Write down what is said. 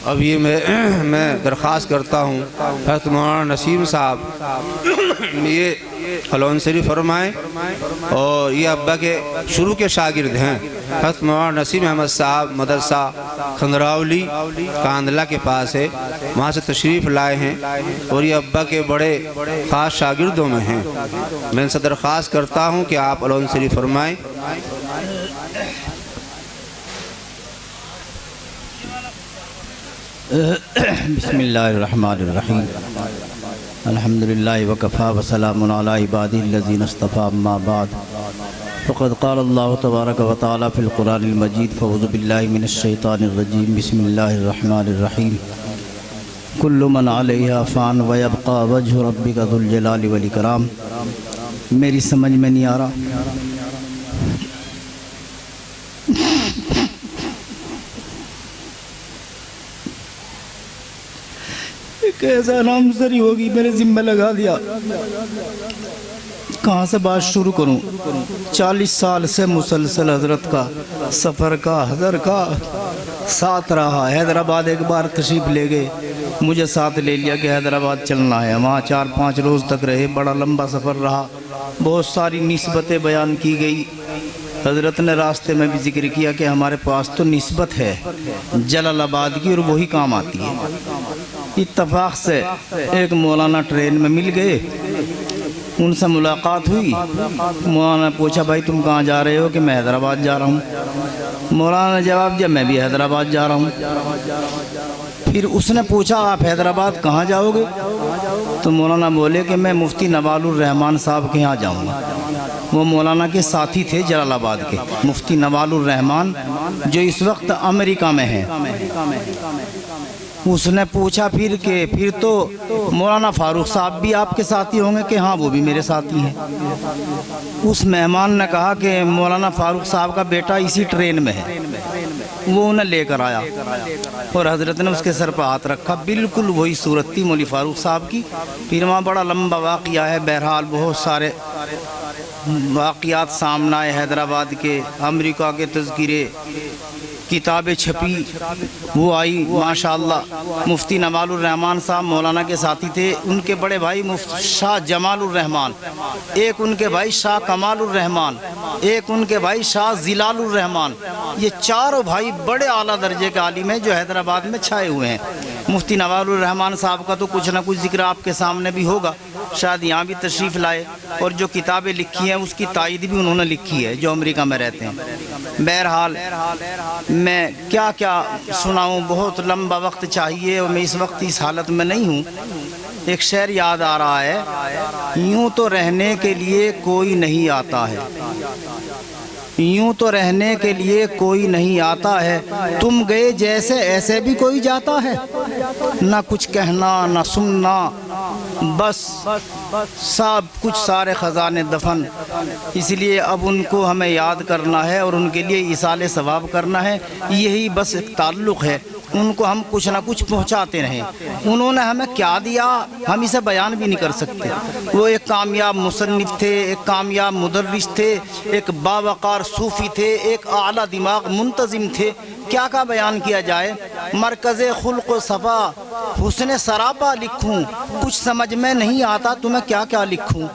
اب یہ میں درخواست کرتا ہوں حضرت مولانا نسیم صاحب یہ العنصری فرمائیں، اور یہ ابا کے شروع کے شاگرد ہیں۔ حضرت مولانا نسیم احمد صاحب مدرسہ کھنگراولی کاندلہ کے پاس ہے، وہاں سے تشریف لائے ہیں اور یہ ابا کے بڑے خاص شاگردوں میں ہیں۔ میں ان سے درخواست کرتا ہوں کہ آپ العنصری فرمائیں۔ بسم اللہ الرحمن الرحیم الحمدللہ وکفا وسلام علی عبادہ الذین اصطفیٰ اما بعد فقد قال اللہ تبارک و تعالی فی القرآن المجید فاعوذ باللہ من الشیطان الرجیم بسم اللہ الرحمن الرحیم کل من علیہا فان ویبقى وجہ ربک ذو الجلال والاکرام۔ میری سمجھ میں نہیں آ رہا کیسا نام سری ہوگی، میرے ذمہ لگا دیا، کہاں سے بات شروع کروں؟ 40 سال سے مسلسل حضرت کا سفر کا حضر کا ساتھ رہا۔ حیدرآباد ایک بار تشریف لے گئے، مجھے ساتھ لے لیا کہ حیدرآباد چلنا ہے، وہاں 4-5 روز تک رہے، بڑا لمبا سفر رہا، بہت ساری نسبتیں بیان کی گئی۔ حضرت نے راستے میں بھی ذکر کیا کہ ہمارے پاس تو نسبت ہے جلال آباد کی اور وہی کام آتی ہے۔ اتفاق سے ایک مولانا ٹرین میں مل گئے، ان سے ملاقات ہوئی۔ مولانا نے پوچھا بھائی تم کہاں جا رہے ہو؟ کہ میں حیدرآباد جا رہا ہوں۔ مولانا نے جواب دیا میں بھی حیدرآباد جا رہا ہوں۔ پھر اس نے پوچھا آپ حیدرآباد کہاں جاؤ گے؟ تو مولانا بولے کہ میں مفتی نوال الرحمان صاحب کے یہاں جاؤں گا۔ وہ مولانا کے ساتھی تھے جلال آباد کے، مفتی نوال الرحمان، جو اس وقت امریکہ میں ہیں۔ اس نے پوچھا پھر تو مولانا فاروق صاحب بھی آپ کے ساتھی ہوں گے؟ کہ ہاں وہ بھی میرے ساتھی ہیں۔ اس مہمان نے کہا کہ مولانا فاروق صاحب کا بیٹا اسی ٹرین میں ہے، وہ انہیں لے کر آیا اور حضرت نے اس کے سر پر ہاتھ رکھا، بالکل وہی صورت تھی مولوی فاروق صاحب کی۔ پھر وہاں بڑا لمبا واقعہ ہے، بہرحال بہت سارے واقعات سامنے آئے حیدرآباد کے، امریکہ کے تذکرے، کتابیں چھپی، وہ آئی ماشاءاللہ۔ مفتی نوال الرحمان صاحب مولانا کے ساتھی تھے، ان کے بڑے بھائی شاہ جمال الرحمان، ایک ان کے بھائی شاہ کمال الرحمان، ایک ان کے بھائی شاہ زلال الرحمان۔ یہ چاروں بھائی بڑے اعلیٰ درجے کے عالم ہیں جو حیدرآباد میں چھائے ہوئے ہیں۔ مفتی نوال الرحمان صاحب کا تو کچھ نہ کچھ ذکر آپ کے سامنے بھی ہوگا، شاید یہاں بھی تشریف لائے، اور جو کتابیں لکھی ہیں اس کی تائید بھی انہوں نے لکھی ہے جو امریکہ میں رہتے ہیں۔ بہرحال میں کیا سناؤں، بہت لمبا وقت چاہیے اور میں اس وقت اس حالت میں نہیں ہوں۔ ایک شعر یاد آ رہا ہے، یوں تو رہنے کے لیے کوئی نہیں آتا ہے، یوں تو رہنے کے لیے کوئی نہیں آتا ہے، تم گئے جیسے ایسے بھی کوئی جاتا ہے، نہ کچھ کہنا نہ سننا، بس سب کچھ سارے خزانے دفن۔ اس لیے اب ان کو ہمیں یاد کرنا ہے اور ان کے لیے ایصال ثواب کرنا ہے، یہی بس ایک تعلق ہے۔ ان کو ہم کچھ نہ کچھ پہنچاتے رہیں۔ انہوں نے ہمیں کیا دیا ہم اسے بیان بھی نہیں کر سکتے۔ وہ ایک کامیاب مصنف تھے، ایک کامیاب مدرس تھے، ایک باوقار صوفی تھے، ایک اعلیٰ دماغ منتظم تھے۔ کیا بیان کیا جائے؟ مرکز خلق و صفا حسن سراپا لکھوں، کچھ سمجھ میں نہیں آتا تمہیں کیا لکھوں۔